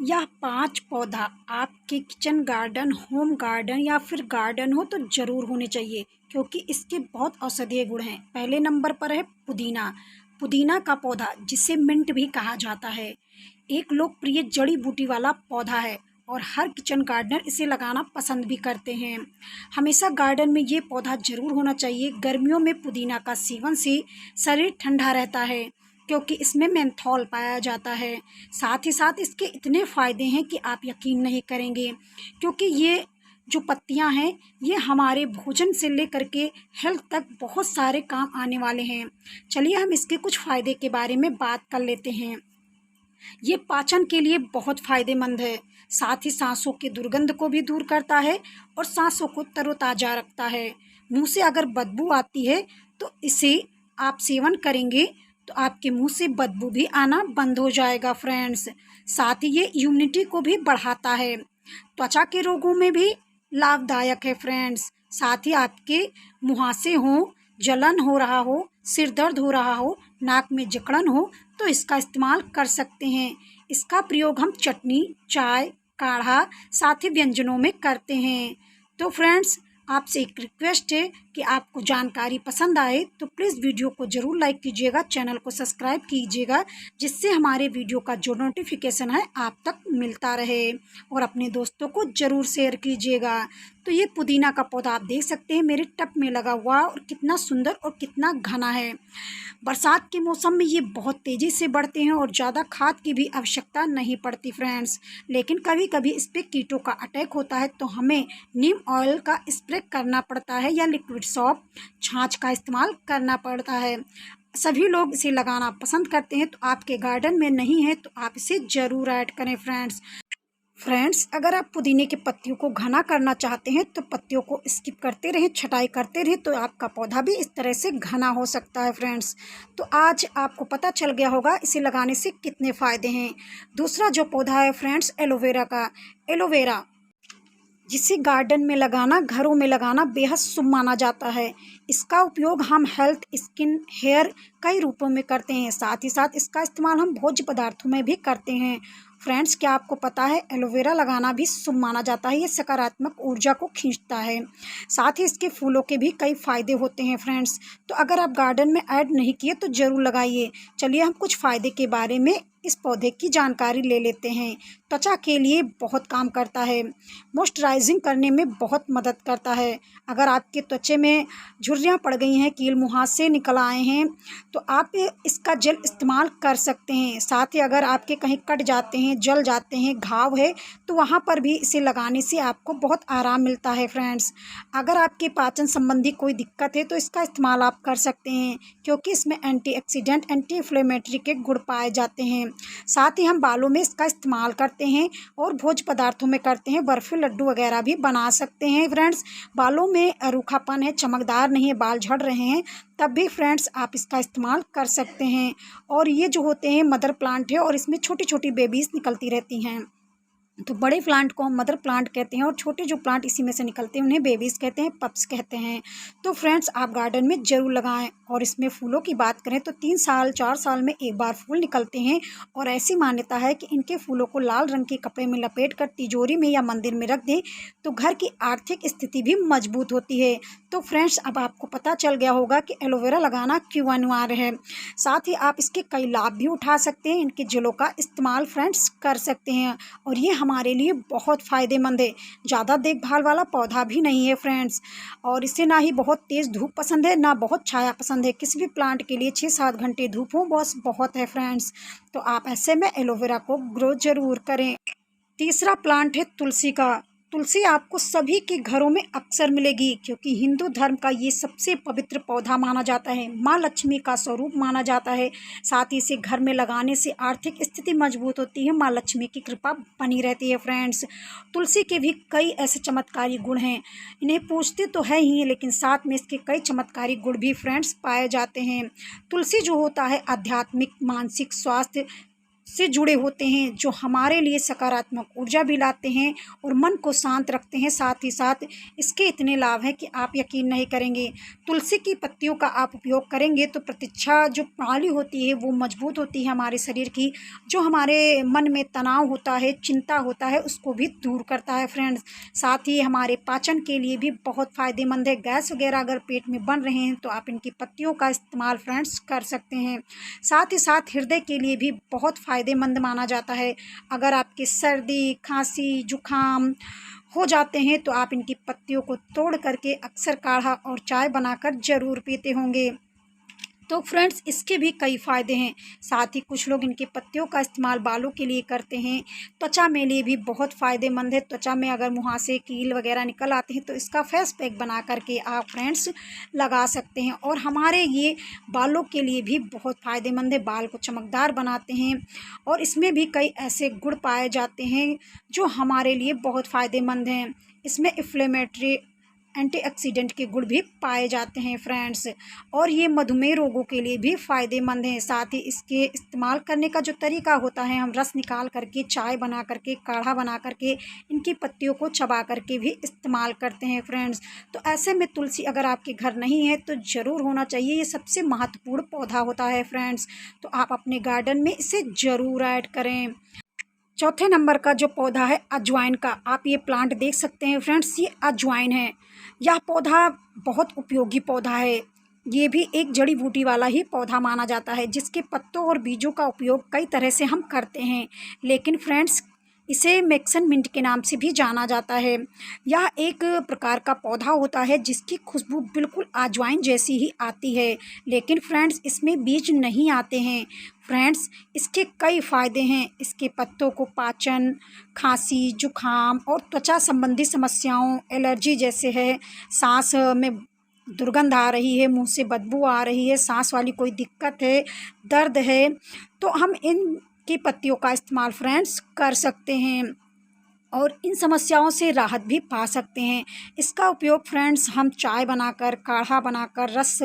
यह 5 पौधा आपके किचन गार्डन, होम गार्डन या फिर गार्डन हो तो ज़रूर होने चाहिए, क्योंकि इसके बहुत औषधीय गुण हैं। पहले नंबर पर है पुदीना। पुदीना का पौधा, जिसे मिंट भी कहा जाता है, एक लोकप्रिय जड़ी बूटी वाला पौधा है और हर किचन गार्डनर इसे लगाना पसंद भी करते हैं। हमेशा गार्डन में ये पौधा ज़रूर होना चाहिए। गर्मियों में पुदीना का सेवन से शरीर ठंडा रहता है, क्योंकि इसमें मेंथॉल पाया जाता है। साथ ही साथ इसके इतने फ़ायदे हैं कि आप यकीन नहीं करेंगे, क्योंकि ये जो पत्तियां हैं, ये हमारे भोजन से लेकर के हेल्थ तक बहुत सारे काम आने वाले हैं। चलिए हम इसके कुछ फ़ायदे के बारे में बात कर लेते हैं। ये पाचन के लिए बहुत फ़ायदेमंद है। साथ ही सांसों की दुर्गंध को भी दूर करता है और सांसों को तरोताज़ा रखता है। मुंह से अगर बदबू आती है तो इसे आप सेवन करेंगे तो आपके मुंह से बदबू भी आना बंद हो जाएगा फ्रेंड्स। साथ ही ये इम्यूनिटी को भी बढ़ाता है। त्वचा के रोगों में भी लाभदायक है फ्रेंड्स। साथ ही आपके मुहासे हों, जलन हो रहा हो, सिर दर्द हो रहा हो, नाक में जकड़न हो, तो इसका इस्तेमाल कर सकते हैं। इसका प्रयोग हम चटनी, चाय, काढ़ा, साथ ही व्यंजनों में करते हैं। तो फ्रेंड्स, आपसे एक रिक्वेस्ट है कि आपको जानकारी पसंद आए तो प्लीज़ वीडियो को ज़रूर लाइक कीजिएगा, चैनल को सब्सक्राइब कीजिएगा, जिससे हमारे वीडियो का जो नोटिफिकेशन है आप तक मिलता रहे, और अपने दोस्तों को ज़रूर शेयर कीजिएगा। तो ये पुदीना का पौधा आप देख सकते हैं मेरे टब में लगा हुआ, और कितना सुंदर और कितना घना है। बरसात के मौसम में ये बहुत तेज़ी से बढ़ते हैं और ज़्यादा खाद की भी आवश्यकता नहीं पड़ती फ्रेंड्स। लेकिन कभी कभी इस पर कीटों का अटैक होता है, तो हमें नीम ऑयल का स्प्रे करना पड़ता है या लिक्विड सॉप, छाछ का इस्तेमाल करना पड़ता है। सभी लोग इसे लगाना पसंद करते हैं, तो आपके गार्डन में नहीं है तो आप इसे ज़रूर ऐड करें फ्रेंड्स, अगर आप पुदीने की पत्तियों को घना करना चाहते हैं तो पत्तियों को स्किप करते रहें, छटाई करते रहें, तो आपका पौधा भी इस तरह से घना हो सकता है फ्रेंड्स। तो आज आपको पता चल गया होगा इसे लगाने से कितने फ़ायदे हैं। दूसरा जो पौधा है फ्रेंड्स, एलोवेरा का। एलोवेरा, जिसे गार्डन में लगाना, घरों में लगाना बेहद शुभ माना जाता है। इसका उपयोग हम हेल्थ, स्किन, हेयर कई रूपों में करते हैं। साथ ही साथ इसका इस्तेमाल हम भोज्य पदार्थों में भी करते हैं। फ्रेंड्स, क्या आपको पता है एलोवेरा लगाना भी शुभ माना जाता है। ये सकारात्मक ऊर्जा को खींचता है। साथ ही इसके फूलों के भी कई फ़ायदे होते हैं फ्रेंड्स। तो अगर आप गार्डन में ऐड नहीं किए तो ज़रूर लगाइए। चलिए हम कुछ फ़ायदे के बारे में इस पौधे की जानकारी ले लेते हैं। त्वचा के लिए बहुत काम करता है, मॉइस्चराइजिंग करने में बहुत मदद करता है। अगर आपके त्वचा में झुर्रियाँ पड़ गई हैं, कील मुहासे निकल आए हैं, तो आप इसका जेल इस्तेमाल कर सकते हैं। साथ ही अगर आपके कहीं कट जाते हैं, जल जाते हैं, घाव है, तो वहाँ पर भी इसे लगाने से आपको बहुत आराम मिलता है फ्रेंड्स। अगर आपके पाचन संबंधी कोई दिक्कत है तो इसका इस्तेमाल आप कर सकते हैं, क्योंकि इसमें एंटीऑक्सीडेंट, एंटी इन्फ्लेमेटरी के गुण पाए जाते हैं। साथ ही हम बालों में इसका इस्तेमाल करते हैं और भोज्य पदार्थों में करते हैं। बर्फी, लड्डू वगैरह भी बना सकते हैं फ्रेंड्स। बालों में रूखापन है, चमकदार नहीं है, बाल झड़ रहे हैं, तब भी फ्रेंड्स आप इसका इस्तेमाल कर सकते हैं। और ये जो होते हैं मदर प्लांट है, और इसमें छोटी छोटी बेबीज़ निकलती रहती हैं। तो बड़े प्लांट को हम मदर प्लांट कहते हैं, और छोटे जो प्लांट इसी में से निकलते हैं उन्हें बेबीज़ कहते हैं, पप्स कहते हैं। तो फ्रेंड्स, आप गार्डन में ज़रूर लगाएं। और इसमें फूलों की बात करें तो 3 साल 4 साल में एक बार फूल निकलते हैं, और ऐसी मान्यता है कि इनके फूलों को लाल रंग के कपड़े में लपेट कर तिजोरी में या मंदिर में रख दें तो घर की आर्थिक स्थिति भी मजबूत होती है। तो फ्रेंड्स, अब आपको पता चल गया होगा कि एलोवेरा लगाना क्यों अनिवार्य है। साथ ही आप इसके कई लाभ भी उठा सकते हैं। इनके जलों का इस्तेमाल फ्रेंड्स कर सकते हैं, और ये हमारे लिए बहुत फ़ायदेमंद है। ज़्यादा देखभाल वाला पौधा भी नहीं है फ्रेंड्स, और इसे ना ही बहुत तेज़ धूप पसंद है, ना बहुत छाया पसंद है। किसी भी प्लांट के लिए 6-7 घंटे धूप हो बस बहुत है फ्रेंड्स। तो आप ऐसे में एलोवेरा को ग्रो ज़रूर करें। तीसरा प्लांट है तुलसी का। तुलसी आपको सभी के घरों में अक्सर मिलेगी, क्योंकि हिंदू धर्म का ये सबसे पवित्र पौधा माना जाता है। माँ लक्ष्मी का स्वरूप माना जाता है। साथ ही इसे घर में लगाने से आर्थिक स्थिति मजबूत होती है, माँ लक्ष्मी की कृपा बनी रहती है फ्रेंड्स। तुलसी के भी कई ऐसे चमत्कारी गुण हैं, इन्हें पूछते तो है ही, लेकिन साथ में इसके कई चमत्कारी गुण भी फ्रेंड्स पाए जाते हैं। तुलसी जो होता है आध्यात्मिक, मानसिक स्वास्थ्य, से जुड़े होते हैं, जो हमारे लिए सकारात्मक ऊर्जा भी लाते हैं और मन को शांत रखते हैं। साथ ही साथ इसके इतने लाभ हैं कि आप यकीन नहीं करेंगे। तुलसी की पत्तियों का आप उपयोग करेंगे तो प्रतिरक्षा जो प्रणाली होती है वो मजबूत होती है हमारे शरीर की। जो हमारे मन में तनाव होता है, चिंता होता है, उसको भी दूर करता है फ्रेंड्स। साथ ही हमारे पाचन के लिए भी बहुत फ़ायदेमंद है। गैस वगैरह अगर पेट में बन रहे हैं तो आप इनकी पत्तियों का इस्तेमाल फ्रेंड्स कर सकते हैं। साथ ही साथ हृदय के लिए भी बहुत फ़ायदेमंद माना जाता है। अगर आपकी सर्दी, खांसी, जुकाम हो जाते हैं तो आप इनकी पत्तियों को तोड़ करके अक्सर काढ़ा और चाय बनाकर ज़रूर पीते होंगे। तो फ्रेंड्स इसके भी कई फ़ायदे हैं। साथ ही कुछ लोग इनकी पत्तियों का इस्तेमाल बालों के लिए करते हैं। त्वचा में लिए भी बहुत फ़ायदेमंद है। त्वचा में अगर मुहासे, कील वगैरह निकल आते हैं तो इसका फेस पैक बना करके आप फ्रेंड्स लगा सकते हैं। और हमारे ये बालों के लिए भी बहुत फ़ायदेमंद है, बाल को चमकदार बनाते हैं। और इसमें भी कई ऐसे गुण पाए जाते हैं जो हमारे लिए बहुत फ़ायदेमंद हैं। इसमें इन्फ्लेमेटरी, एंटीऑक्सीडेंट के गुण भी पाए जाते हैं फ्रेंड्स। और ये मधुमेह रोगों के लिए भी फ़ायदेमंद हैं। साथ ही इसके इस्तेमाल करने का जो तरीका होता है, हम रस निकाल करके, चाय बना करके, काढ़ा बना करके, इनकी पत्तियों को चबा करके भी इस्तेमाल करते हैं फ्रेंड्स। तो ऐसे में तुलसी अगर आपके घर नहीं है तो ज़रूर होना चाहिए। ये सबसे महत्वपूर्ण पौधा होता है फ्रेंड्स। तो आप अपने गार्डन में इसे ज़रूर ऐड करें। चौथे नंबर का जो पौधा है अजवाइन का, आप ये प्लांट देख सकते हैं फ्रेंड्स, ये अजवाइन है। यह पौधा बहुत उपयोगी पौधा है। ये भी एक जड़ी बूटी वाला ही पौधा माना जाता है, जिसके पत्तों और बीजों का उपयोग कई तरह से हम करते हैं। लेकिन फ्रेंड्स इसे मैक्सन मिंट के नाम से भी जाना जाता है। यह एक प्रकार का पौधा होता है जिसकी खुशबू बिल्कुल अजवाइन जैसी ही आती है। लेकिन फ्रेंड्स इसमें बीज नहीं आते हैं। फ्रेंड्स इसके कई फ़ायदे हैं। इसके पत्तों को पाचन, खांसी, जुखाम और त्वचा संबंधी समस्याओं, एलर्जी जैसे है, सांस में दुर्गंध आ रही है, मुंह से बदबू आ रही है, सांस वाली कोई दिक्कत है, दर्द है, तो हम इन की पत्तियों का इस्तेमाल फ्रेंड्स कर सकते हैं और इन समस्याओं से राहत भी पा सकते हैं। इसका उपयोग फ्रेंड्स हम चाय बनाकर, काढ़ा बनाकर, रस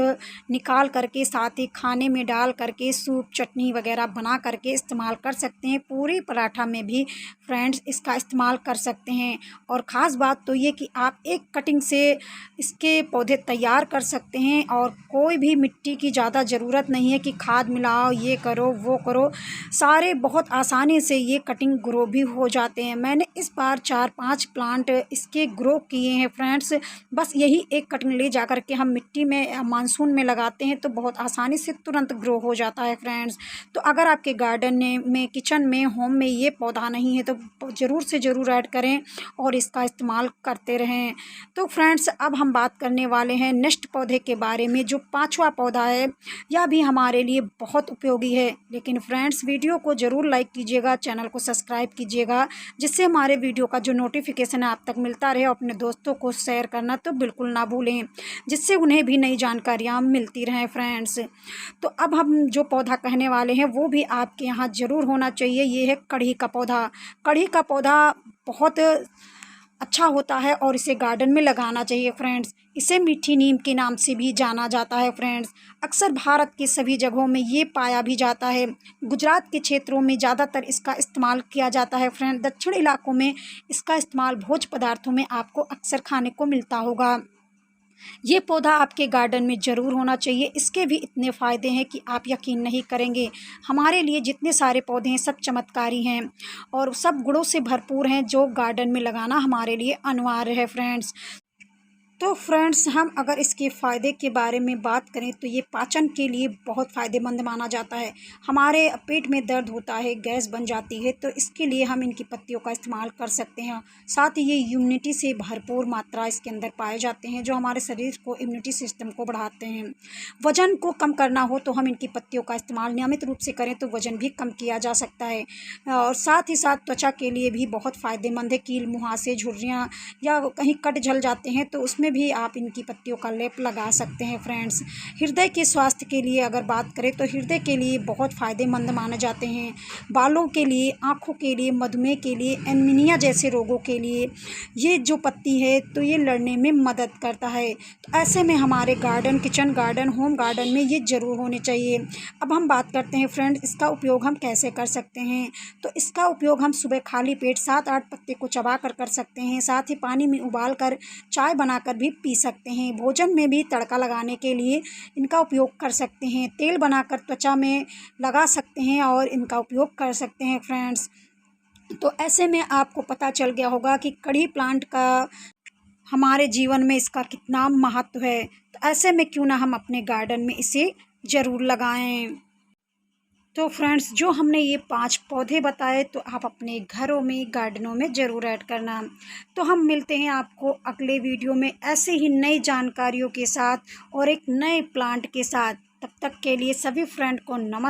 निकाल करके, साथ ही खाने में डाल करके, सूप, चटनी वगैरह बना करके इस्तेमाल कर सकते हैं। पूरी पराठा में भी फ्रेंड्स इसका इस्तेमाल कर सकते हैं। और ख़ास बात तो ये कि आप एक कटिंग से इसके पौधे तैयार कर सकते हैं और कोई भी मिट्टी की ज़्यादा ज़रूरत नहीं है कि खाद मिलाओ, ये करो, वो करो। सारे बहुत आसानी से ये कटिंग ग्रो भी हो जाते हैं। मैंने इस बार 4-5 प्लांट इसके ग्रो किए हैं फ्रेंड्स। बस यही एक कटिंग ले जा कर के हम मिट्टी में मानसून में लगाते हैं तो बहुत आसानी से तुरंत ग्रो हो जाता है फ्रेंड्स। तो अगर आपके गार्डन में, किचन में, होम में ये पौधा नहीं है तो ज़रूर से ज़रूर ऐड करें और इसका इस्तेमाल करते रहें। तो फ्रेंड्स अब हम बात करने वाले हैं नेक्स्ट पौधे के बारे में, जो 5वां पौधा है। यह भी हमारे लिए बहुत उपयोगी है। लेकिन फ्रेंड्स वीडियो को ज़रूर लाइक कीजिएगा, चैनल को सब्सक्राइब कीजिएगा, जिससे हमारे वीडियो का जो नोटिफिकेशन है आप तक मिलता रहे। और अपने दोस्तों को शेयर करना तो बिल्कुल ना भूलें, जिससे उन्हें भी नई जानकारियाँ मिलती रहें फ्रेंड्स। तो अब हम जो पौधा कहने वाले हैं वो भी आपके यहाँ ज़रूर होना चाहिए। ये है कढ़ी का पौधा। कढ़ी का पौधा बहुत अच्छा होता है और इसे गार्डन में लगाना चाहिए फ्रेंड्स। इसे मीठी नीम के नाम से भी जाना जाता है फ्रेंड्स। अक्सर भारत के सभी जगहों में ये पाया भी जाता है। गुजरात के क्षेत्रों में ज़्यादातर इसका इस्तेमाल किया जाता है फ्रेंड। दक्षिण इलाकों में इसका इस्तेमाल भोज्य पदार्थों में आपको अक्सर खाने को मिलता होगा। ये पौधा आपके गार्डन में ज़रूर होना चाहिए। इसके भी इतने फ़ायदे हैं कि आप यकीन नहीं करेंगे। हमारे लिए जितने सारे पौधे हैं सब चमत्कारी हैं और सब गुणों से भरपूर हैं, जो गार्डन में लगाना हमारे लिए अनिवार्य है फ्रेंड्स। तो फ्रेंड्स हम अगर इसके फ़ायदे के बारे में बात करें तो ये पाचन के लिए बहुत फ़ायदेमंद माना जाता है। हमारे पेट में दर्द होता है, गैस बन जाती है, तो इसके लिए हम इनकी पत्तियों का इस्तेमाल कर सकते हैं। साथ ही ये इम्यूनिटी से भरपूर मात्रा इसके अंदर पाए जाते हैं, जो हमारे शरीर को, इम्यूनिटी सिस्टम को बढ़ाते हैं। वज़न को कम करना हो तो हम इनकी पत्तियों का इस्तेमाल नियमित रूप से करें तो वज़न भी कम किया जा सकता है। और साथ ही साथ त्वचा के लिए भी बहुत फ़ायदेमंद है। कील, मुहासे, झुर्रियाँ या कहीं कट जल जाते हैं तो उसमें में भी आप इनकी पत्तियों का लेप लगा सकते हैं फ्रेंड्स। हृदय के स्वास्थ्य के लिए अगर बात करें तो हृदय के लिए बहुत फ़ायदेमंद माने जाते हैं। बालों के लिए, आँखों के लिए, मधुमेह के लिए, एनीमिया जैसे रोगों के लिए ये जो पत्ती है तो ये लड़ने में मदद करता है। तो ऐसे में हमारे garden, kitchen garden, home garden में ये ज़रूर होने चाहिए। अब हम बात करते हैं फ्रेंड्स इसका उपयोग हम कैसे कर सकते हैं। तो इसका उपयोग हम सुबह खाली पेट 7-8 पत्ते को चबा कर सकते हैं। साथ ही पानी में उबाल कर चाय बनाकर भी पी सकते हैं। भोजन में भी तड़का लगाने के लिए इनका उपयोग कर सकते हैं। तेल बनाकर त्वचा में लगा सकते हैं और इनका उपयोग कर सकते हैं फ्रेंड्स। तो ऐसे में आपको पता चल गया होगा कि कड़ी प्लांट का हमारे जीवन में इसका कितना महत्व है। तो ऐसे में क्यों ना हम अपने गार्डन में इसे ज़रूर लगाएं। तो फ्रेंड्स जो हमने ये 5 पौधे बताए तो आप अपने घरों में, गार्डनों में ज़रूर ऐड करना। तो हम मिलते हैं आपको अगले वीडियो में ऐसे ही नई जानकारियों के साथ और एक नए प्लांट के साथ। तब तक के लिए सभी फ्रेंड को नमस्कार।